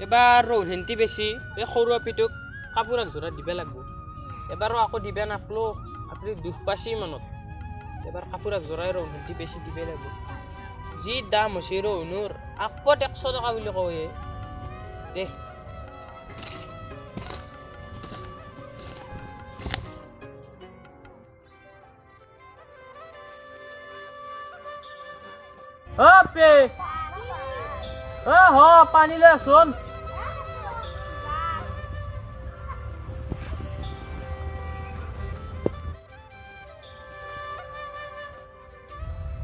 এবাৰ ৰৌন হেন্তি বেছি এই সৰু আপিটোক কাপোৰ একযোৰা দিব লাগিব এবাৰো আকৌ দিবা নাপলো আপুনি দুখ পাইছি মনত এবাৰ কাপোৰ একযোৰাই ৰৌন হেন্তি বেছি দিবই লাগিব যি দাম হৈছে ৰৌনুৰ আকপত 100 টকা বুলি কয় দে पे हो पानी ले सुन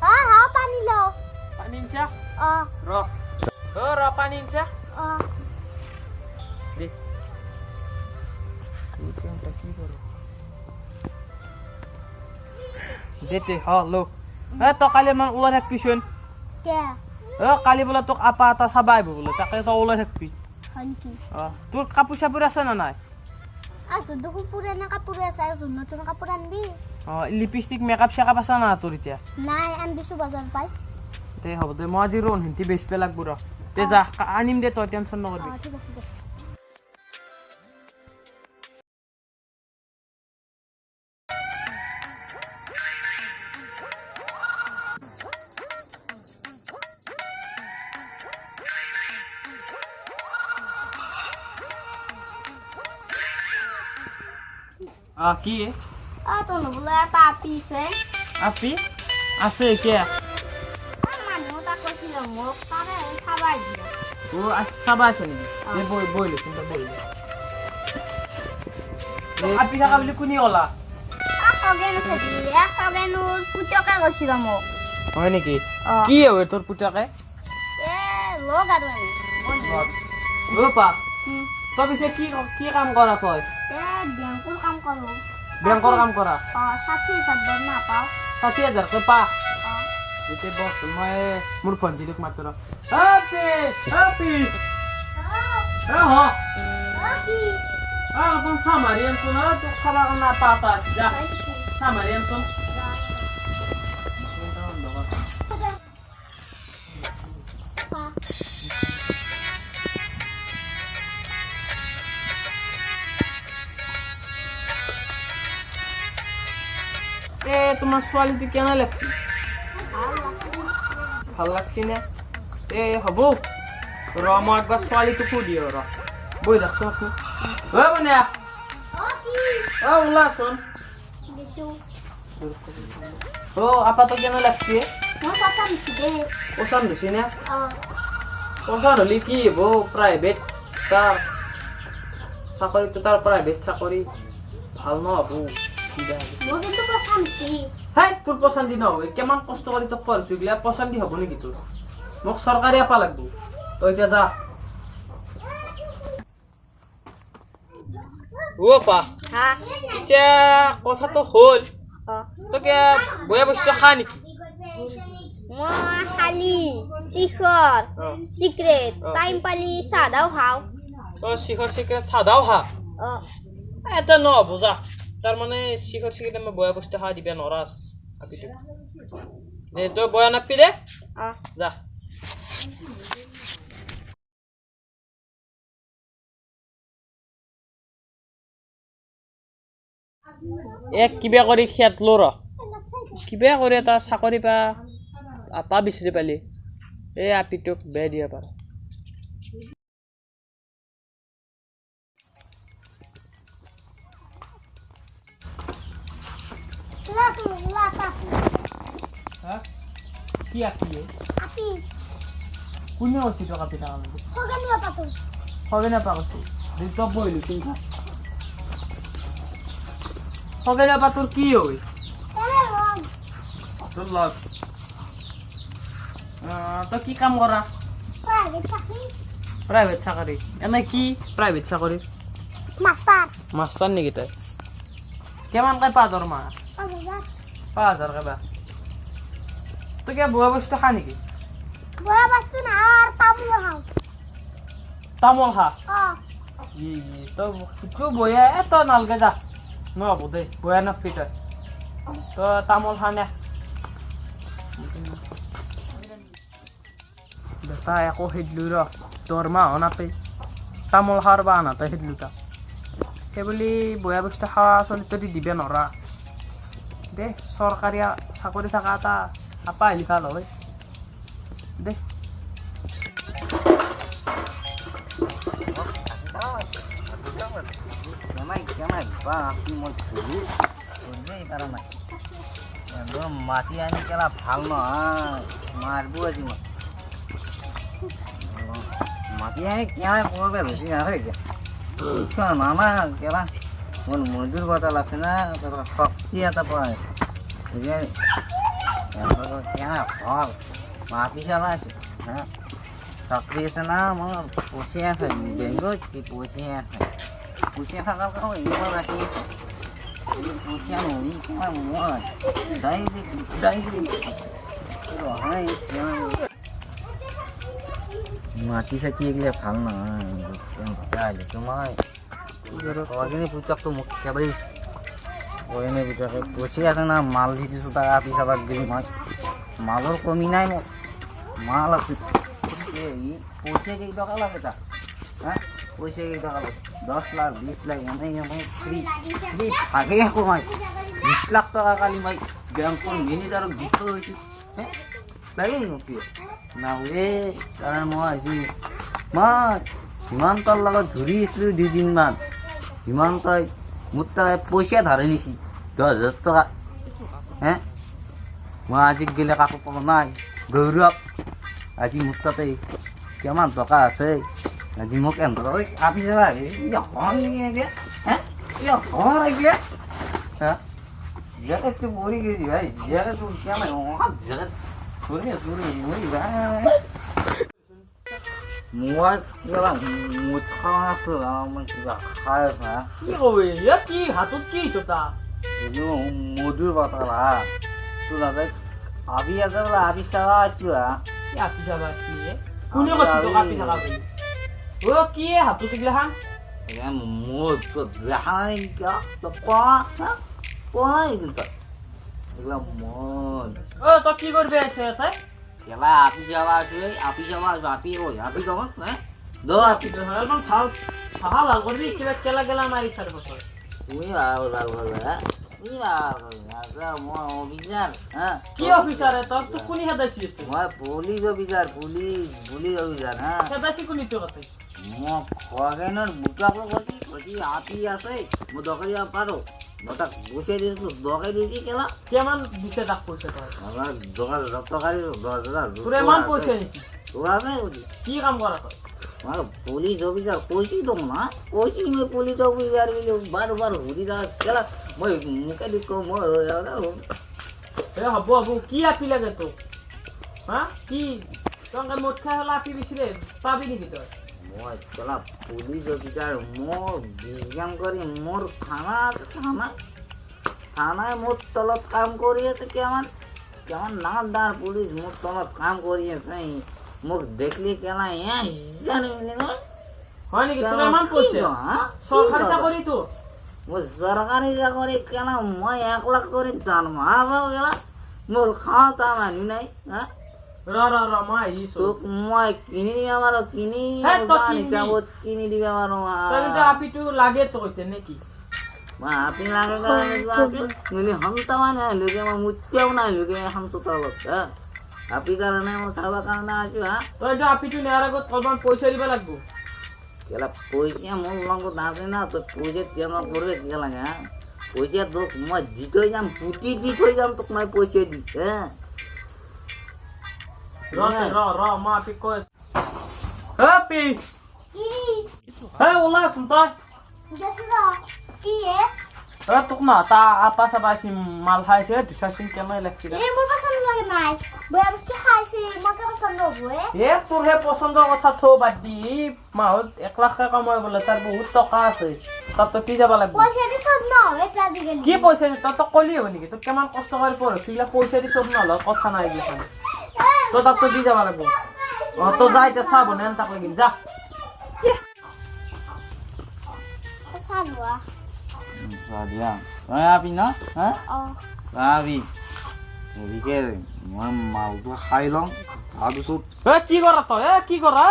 हाँ पानी लो पानी इंचा रो रो पानी इंचा दे देते हाँ लो तो काली मैं उला থাকপিছন क्या কালি বলে তোক আপা এটা চাবা আহিব বোলে তাকে তই ওলাই থাকবি হনকি তোৰ কাপোৰ চাপোৰ আছে না নাই তো দেখো পুৰানা কাপড় আছে আৰ নতুন কাপড় আনবি লিপস্টিক মেকআপ চেকআপ আছে না তোৰ এতিয়া নাই আনবিছো বাজাৰ পাই দে হ'ব দে মই আজি ৰোন হিন্তি বেচপে লাগব ৰ তে যা আনিম দে তই টেনচন নকৰবি ঠিক আছে দে কি তো নবলা তাপি আছে আপি আছে কে মানুহ তা কৈছিল মোক তারে খাবাই দিও ও চাবা আছে নেকি দে বইলে চিন্তা বইলে আপি থাকা বুলি কোনি ওলা খগেন আছে দিয়া খগেনুর পুতকা কৈছিল মোক হয় নেকি কি হয় তোর পুতাকে এ লগ আর মানে ও পা তই পিছে কি কি কাম কৰা তই এ ব্যাংকুৰ কাম কৰো বেংকৰ কাম কৰা 60,000 দৰ না পাও 60,000 কে পা যেতে বস মই মোৰ ফোনজিক মাত্ৰ হ্যাপি হ্যাপি হ কোন সামাৰিয়ান শুন তোক সাবা না পাতা যা সামাৰিয়ান শুন তোমাৰ ছোৱালীটো কেনে লাগছে ভাল লাগছে নে হ'ব ৰ মই একবাৰ ছোৱালীটো সুধি ৰ বহি থাকচোন আপুনি মানে ওলাচোন আপাতো কেনে লাগছে পচন্দ হৈছে নে পচন্দ হলে কি হব প্ৰাইভেট তাৰ চাকৰিটো তাৰ প্ৰাইভেট চাকৰি ভাল নহ'ব তোৰ পচন্দি নহয় কিমান কষ্ট কৰি তোক পঢ়ছো গিলা পচন্দি হব নেকি তোৰ মোক চৰকাৰী আপা লাগব তই এতিয়া যা ও পা এতিয়া কথাটো হ'ল তোকে বয়া বস্তু খা নেকি মই খালি শিখর সিক্রেট টাইম পালি সাদাও খাও তই শিখৰ চিক্ৰেট চাদাও খা এটা নহ'ব যা তাৰমানে শিখৰ চিক্ৰেট মই বয়া বস্তু খা দিবা নৰাছ আপিটো দে তই বয়া নাপি দে যা এক কিবা কৰি খেতলো ৰ কিবা কৰি এটা চাকৰি পা আপা বিচাৰি পালি এই আপিটোক বেয়া দিয়া পাৰ কি আপি কোনে আছে তোক আপি টাকা হবে না পাগল তই বইলি চিন্তা হবে না পা তোর কি হয় তোর লগ তই কি কাম কৰা প্ৰাইভেট চাকৰি এনে কি প্ৰাইভেট চাকৰি মাষ্টাৰ নেকি তই কিমান কাই পা দৰমহা 5,000 কাবা তই কিবা বয়া বস্তু খা নেকি তামোল খা তই বয়া তই নালগে যা নহ'ব দেই বয়া নাপি তই তামোল খা নে বেটা একো খেদিলো ৰ দৰমহাও নাপায় তামোল খাৱাৰ বাহানাতে খেদিলোঁ তাক সেইবুলি বয়া বস্তু খাৱা চলিত দিব নৰা দে চৰকাৰী চাকৰি থকা এটা আপা আহিলে ভাল হয় দে মাটি আনি কেলা ভাল নহয় মারবো আজি মই মাটি আনি কেলা করবে বেশি না হয়ে যায় নানা কেলা মোর মজুর বদল আছে না তারপর শক্তি এটা পায় বুঝলি কেলা ফল মাটি চালা আছে হ্যাঁ চাকরি আছে না মোৰ পচি আছে বেংগত কি পচি আছে পচি থাকাৰ কাৰণে এইবাৰ ৰাখি পচি নহি কেলা মই মাটি চাটি এগুলো ভাল নহয় তোমাৰ পুতকটো মোক খেদাই এনে ভিতৰতে পচি আছে না মাল দি দিছোঁ তাক আপি চাবাক দিম মই মালৰ কমি নাই মোক মাল আছে পইচা কেইটকা লাগে তাক হা পইচা কেইটকা লাগে 10 লাখ 20 লাখ এনে ফ্ৰী ভাগে কমাই 20 লাখ টকা কালি মই বেংকৰ মেনেজাৰক দি থৈ গৈছোঁ লাগে নেকি না ৱে কাৰণ মই আহিছোঁ মই হিমান্তৰ লগত ঘূৰি আছিলোঁ 2 দিনমান হিমান্তই মোৰ তাই পইচা ধাৰে নিছি 10,000 টকা হে মই আজি গেলে কাকো পাব নাই গৌৰৱ আজি মোৰ তাতে কিমান টকা আছে আজি মোক এন্তৰ আপি যাবা जगत तो बोरी गई भाई जगत तो क्या मैं वहां जगत थोड़ी मोरी भाई मुआ केला मुठा से मन का खाए ना কি কবে ইয়া কি হাতত কি জোতা जो मधुर बताला तू लगे अभी अगर अभी सवा आसला কি আপি যাবা আছে কোনে কৈছে তো আপি থাকা বলি ও কি হাতত গিলাখান ये मोर तो जहां का तो কোনাই কিন্তু এগুলা মন ও তো কি করবে আছে তাই কেলা আপি যাওয়া আসবে আপি ওই আপি যাওয়া হ্যাঁ দো আপি তো এখন খাও খাওয়া লাল করবি কিবা কেলা গেলা মারি 4 বছর তুমি লাল তুমি আচ্ছা মই অফিসার হ্যাঁ কি অফিসার তোর তো কোনি হেদাইছিস তুই মই পুলিশ অফিসার পুলিশ অফিসার হ্যাঁ হেদাইছি কোনি তো কথা মই খগেনৰ বুটাকো কতি আপি আছে মই দকাই পাৰো মতা বসে দিছো দকাই দিছি কেলা কেমন দিছে ডাক পয়সা তোর আমার দকাই দকাই 10,000 তোরে মান পয়সা নি তোরা নাই কি কাম করা তোর আমার পুলিশ অফিসার কইছি তো না কইছি মই পুলিশ অফিসার বলে বারবার হুদি দা কেলা মই মুখে দিকো মই এ হবো কি আপি লাগে তো হ্যাঁ কি তোর মোট খা হলা আপি বিছরে পাবি নি ভিতর মই কেলা পুলিশ অফিসার মোর বিজ্ঞান করি মোর থানায় মোর তলত কাম করি আছে কেমন নামদার পুলিশ মোর তলত কাম করি আছে মোক দেখলি কেলা জানি হয় নাকি তোর মান পয়সা সরকারি চাকরি তো মোর সরকারি চাকরি কেলা মই 1 লাখ করে দান মারাবো গেলা মোর খাওয়া তামা নাই হ্যাঁ রা মা ইসো তো মই কিনি আমারো কিনি হিসাবত কিনি দিবে আমারো তাহলে তো আপি তো লাগে তো কইতে নাকি মা আপনি লাগে আপনি মিলি হামতাও না লগে আমার মুত্যাও না লগে হাম তো তালত হ্যাঁ আপনি কারণে আমার সাবা কারণে আছো হ্যাঁ তো এটা আপি তো নেয়ার আগে কলবান পয়সা দিবা লাগবো কেলা পয়সা মোর লঙ্গ দাঁতে না তো পয়সা কেন করবে কেলা হ্যাঁ পয়সা তো মই জিতই যাম পুতি জিতই যাম তো মই পয়সা দি হ্যাঁ রা মা আপি কই আপি কি হ্যাঁ ওলা শুনতা জসরা কি তোক না তা আপা সাবাসি মাল খাইছে দুসাসিন কেমন লাগছে এ মোর পছন্দ লাগে নাই বয়া বস্তু খাইছি মকে পছন্দ হবো তোর হে পছন্দের কথা থো বাদ দি মাহত 1 লাখ টাকা কামাই বলে তার বহুত টাকা আছে তার তো কি যাবা লাগবে পয়সা দি সব না হয় কাজে গেলি কি পয়সা দি তো কলি হবে নাকি তো কেমন কষ্ট করে পড়ছিলা পয়সা দি সব না হলো কথা নাই এখানে তো তার তো দি যাবা লাগবে তো যাইতে চাব নেন তাক লাগিন যা সালওয়া সাদিয়া ওই আপনি না হ্যাঁ আপনি ওদিকে মই মালটো খাই লম তাৰপিছত কি কৰা তো কি কৰা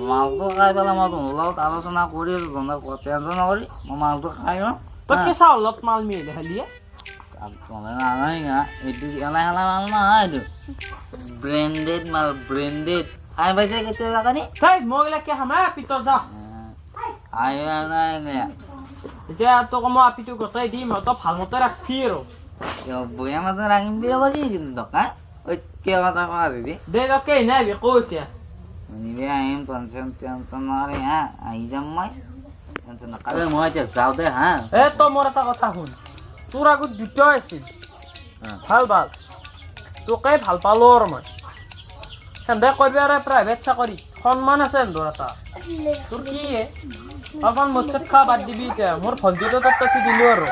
মালটো খাই পেলাই মই তোমাৰ লগত আলোচনা কৰি আছো তোমাৰ টেনশ্যন নকৰি মই মালটো খাই লওঁ তই কেঁচা অলপ মাল মিলে খালি এইটো এলাই এলাই মাল নহয় এইটো ব্ৰেণ্ডেড মাল ব্ৰেণ্ডেড খাই পাইছে কেতিয়াবা কানি তই মই এইগিলাকে খামা পিত যা আহিবা নাই এতিয়া তোক মই আপিটো গতাই দিম তই ভালমতে ৰাখবি আৰু বঢ়িয়া মাছ ৰাখিম বুলি কৈছি কিন্তু টকা কিয় কথা কোৱা দিদি দে তই নাই কৈ এতিয়া নিবি আহিম টেনশ্যন নকৰি হা আহি যাম মই টেনশ্যন নকৰি মই এতিয়া যাওঁ দে হা এ তই মোৰ এটা কথা শুন তোৰ আগত দুটা আছিল ভাল ভাল তোকে ভাল পালো আৰু মই সেন্দে কৰিবি আৰু প্ৰাইভেট চাকৰি সন্মান আছে সেন্দৰ এটা তোৰ কি অকণ মোতছে খোৱা বাদ দিবি এতিয়া মোৰ ভণ্টিটো তাত তই দিলো আৰু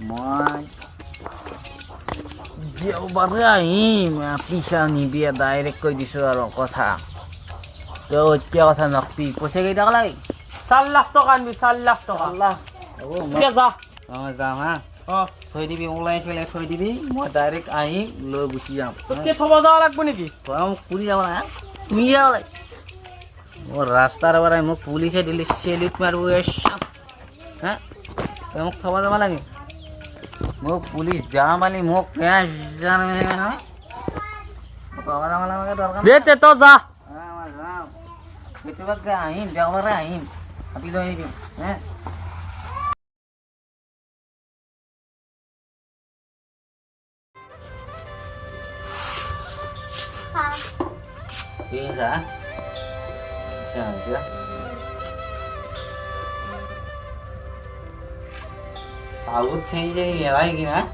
মই দেওবাৰে আহিম পিছা নিবি ডাইৰেক্ট কৈ দিছোঁ আৰু কথা তই এতিয়া কথা নকবি পইচা কেইটকা লাগে 4 লাখ টকা আনবি 4 লাখ টকা এতিয়া যা অঁ যাম হা থৈ দিবি ওলাই পেলাই থৈ দিবি মই ডাইৰেক্ট আহি লৈ গুচি যাম তোকে থব যাব লাগব নেকি তই মোক ফুৰি যাব লাগে ফুৰি যাব লাগে মোৰ ৰাস্তাৰ পৰাই মোক পুলিচে দিলে চেলিউট মাৰিব হা তই মোক থব যাব লাগে মোক পুলিচ যাওঁ পালি মোক দে তে তই যা যাম কেতিয়াবাকে আহিম দেওবাৰে আহিম আপি লৈ আহিবি হে Iya sah, sah. Saud sih jadi lagi gimana?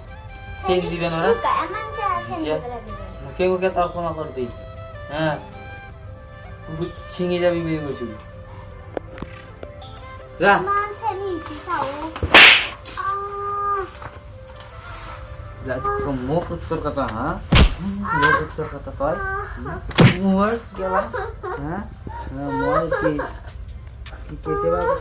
Kayak di mana? Mungkin tahu kau nak kerja. Nah, buat singi jadi beli baju. Dah. Dah, kamu putar kata ha? Mau putar kata kau? Muat jalan, ha? Muat kita bawa.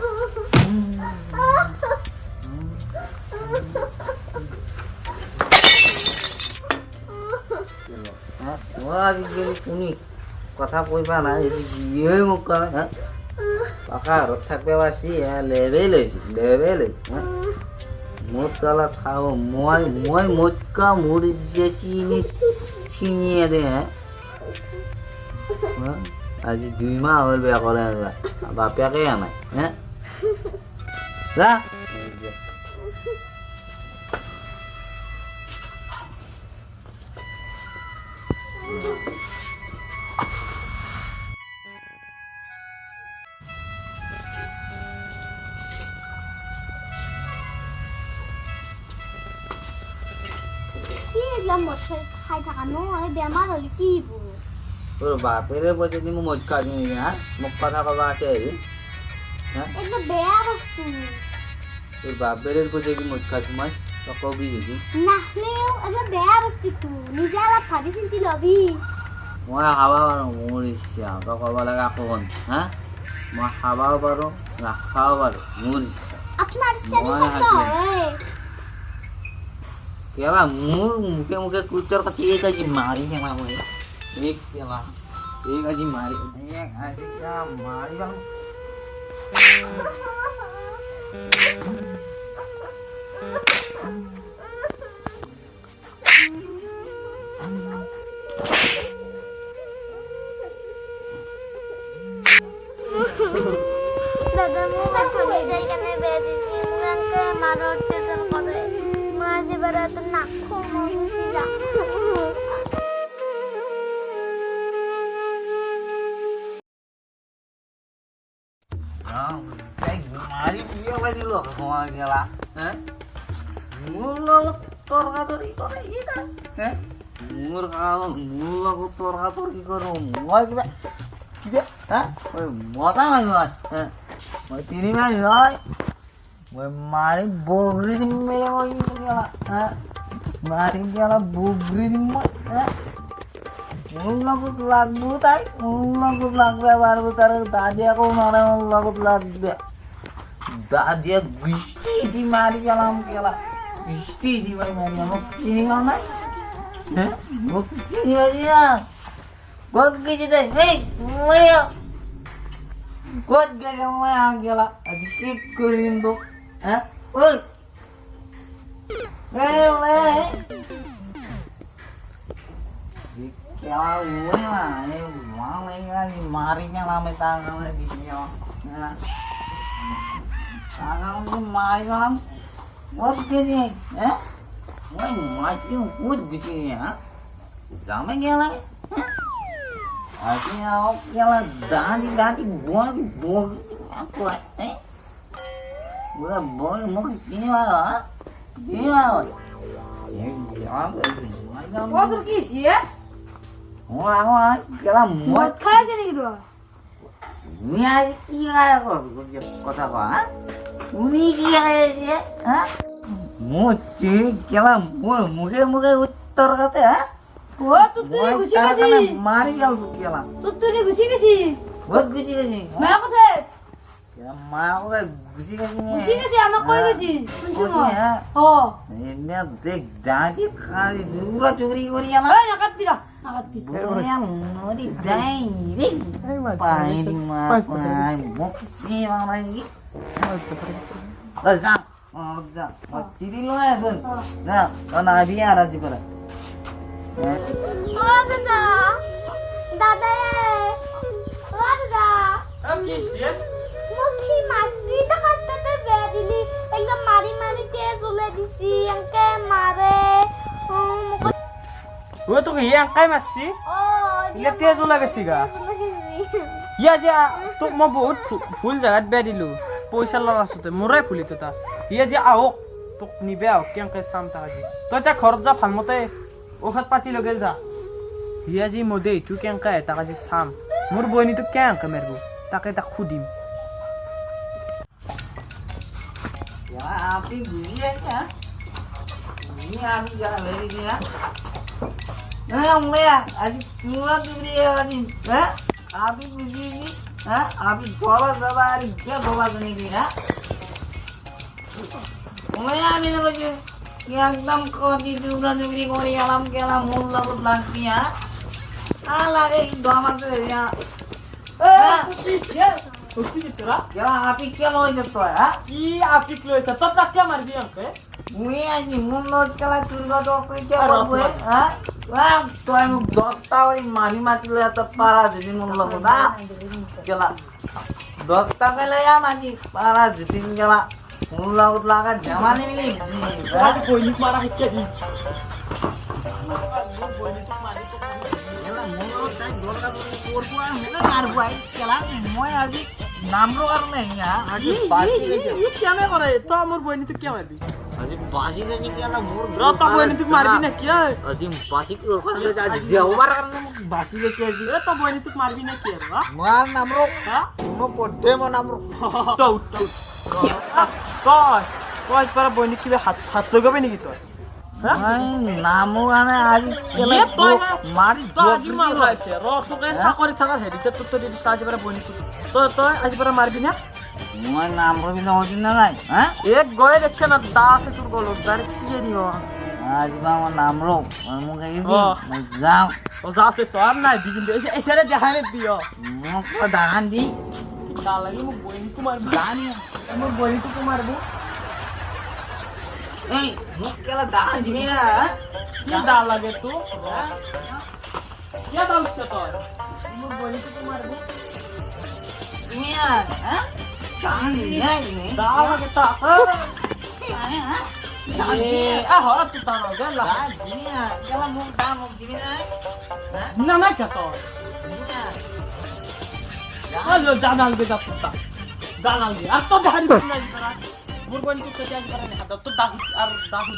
Wah, ini unik. Kata kau mana? Ini dia muka, ha? Pakar, tak bewasi ya, level ha? Mut kalau tahu, mut ka murid jadi sini ada, ha? আজি 2 মাহ হ'ল বেয়া কৰে বাপেকে আনাই হে যা কি এগলা মছাই খাই থাকা ন বেমাৰ হলি কি তোর বাপের পয়সা দিয়ে মদ খাবি হ্যাঁ মুখ কথা কবা আছে হ্যাঁ এটা বেয়া বস্তু তোর বাপের পয়সা কি মদ খাবি মই তো কবি দেখি না নেও এটা বেয়া বস্তু তু নিজে অলপ ভাবি চিন্তি লবি মই খাবা পাৰো মোৰ ইচ্ছা তো কব লাগে কোন হ্যাঁ মই খাবাও পাৰো নাখাও পাৰো মোৰ ইচ্ছা আপনাৰ ইচ্ছা হয় কেলা মোৰ মুখে মুখে কুচৰ কাটি কাজি মাৰি কেলা মই एक केला एक अजी मारी एक अजी क्या मारी बन दादा मुझे थोड़ी जाई करने बेदी सी मुंगन के मारो टेंशन करे मुझे बड़ा तो नाखो मुझे जा মারি বিয়ে লাগিল সময় গেলা হ্যাঁ মোৰ লগত তৰ্কাতৰ্কি কৰে হ্যাঁ মোৰ লগত তৰ্কাতৰ্কি কৰোঁ মই কিবা হ্যাঁ মতা মানুহ হ্যাঁ মই 3 মাহ নহয় মই মাৰি বগৰি দিম গেলা হ্যাঁ মাৰি গেলা বগৰি দিম মই হ্যাঁ মোৰ লগত লাগবো তাই মোৰ লগত লাগবে পাৰবো তাৰ দাদিয়াকেও মাৰে মোৰ লগত লাগবে দাদিয়া বৃষ্টি দি মারি গেলাম গেলা বৃষ্টি দি মারি মোক চিনি পাও নাই হ্যাঁ মোক চিনি পাই না গদ গেছি তাই কত গেলে মই গেলা আজ কি করিম তো হ্যাঁ ওই क्या हुआ ना ये मारेगा ये मारेगा ना मैं तांगा में दिया ना तांगा में मारेगा ना बहुत कैसे हैं मैं माचू कुछ बिची है जामे क्या ना अभी आओ क्या ना दादी दादी बोल बोल आपको है बोला बोल मुझे सीमा सीमा ये क्या কত কি ছিয়ে Orang kira মদ muat খাইছে নাকি তো Uni iya kota apa? Uni iya ya, ha? Mochi kira muke uttar kata ya? ও তুই গুছি গেছি Mari gal kira. তুই গুছি গেছি Buat guci gini. মা কোথায় Kira mau ke guci gini. গুছি গেছি আমার কই গেছি শুনছো ya. ও Ini dek jadi kali dura curi curi ya এই নাকাত দিরা নাকাত দি Bukan nuri dai, paling di mana? Mau sih mana lagi? Lazam, lazam. Ciri lo ya kan? Nah, karena dia ada juga. ও দাদা দাদা ও দাদা মুখি মাসি তো কাটতে বেদিলি একদম মারি মারি তে চলে দিছি এনকে মারে ও তোকে ইয়াঙ্কাই মারছি ও ইলে তেজ ওলা গেছি গা ইয়া যে তোক মই বহুত ফুল জাগাত বেয়া দিলো পইচা লগাছোতে মোৰাই ফুলি তো তা ইয়া যে আহক তোক নিবে আহক কেনেকে চাম তাক আজি তই এতিয়া ঘৰত যা ভালমতে ঔষধ পাতি লগাই যা ইয়া যি মদে ইটো কেনেকে তাক আজি চাম মোৰ বইনীটো কেনেকে মাৰিব তাকে তাক সুধিম Ya, api guzian ya. Ini api jangan lari dia. Nah, ông lihat, asyik turun tuh dia lagi. Hah? Api guzi ini, hah? Api coba coba hari dia coba sini dia. Lihat ini tuh cuy, yang tam kau di turun tuh dia kau di alam kelam mulla kut lagi ya. Lagi dua masa dia. Kira api kia loh itu tuh ya. কি আপিক লৈছা তই তাক কিয় মাৰিবি অংকে Mui aja mulut kala turga to kaya buat ha? Wah, tuh yang 10 tahun mani mati lihat parah jadi mulut kita. Kala 10 tahun lah ya mati parah jadi kala mulut kita kan zaman ini. আজি বইনীক মাৰা শিকাই দি Kala mulut tak dorga tuh kurpa mana marbuai kala moi aja namro karena ya aja pasti aja. ই কেনে কৰে তই মোৰ বইনীটোক কিয় মাৰিবি Aja pasti aja kala mur. ৰ তই বইনীটোক মাৰিবি নে কিয় Aja pasti kan aja dia war karena pasti aja. এ তই বইনীটোক মাৰিবি নে কি আৰু হা? Mal namro. হা Mo pote mo namro. তই উঠ, তই উঠ। তই পৰা বইনীক কিবা হাত লগাবি নেকি তই হা নামো মানে আজি ইয়ে তই মারি তই আজি মাল খাইছে ৰ তোকে চাকৰি থকা হেৰিতে তোক তই দিছ আজি পৰা বইনীটোক তই আজি পৰা মাৰিবি না মই নাম ৰবি নহজি না নাই হা এক গয়ে দেখছে না দা আছে তোৰ গলত ডাইৰেক্ট চিয়ে দিব আজি বা মই নাম ৰ মোক এই দি অ। মই যাও ও যাতে তোর নাই বিকিন এসে দেখাই নে দিও মোক দান দি তা লাগি মোক বইনীটো মারবি দানি মোৰ বইনীটো মারবি এই মোক কেলা দান দিবি না কি দা লাগে তো কি দা উঠছে তোর মোৰ বইনীটো মারবি দিবি না হ্যাঁ দান দিবি না দা লাগে তা এ আ হরা তো তা না গেলা দান দিবি না কেলা মোক দান মোক দিবি না হ্যাঁ না না কে তো দিবি না আলো জানাল বে দাপটা জানাল আর তো ধারি না মোর বইনীটো কে জানি করে না তো দাহু আর দাহু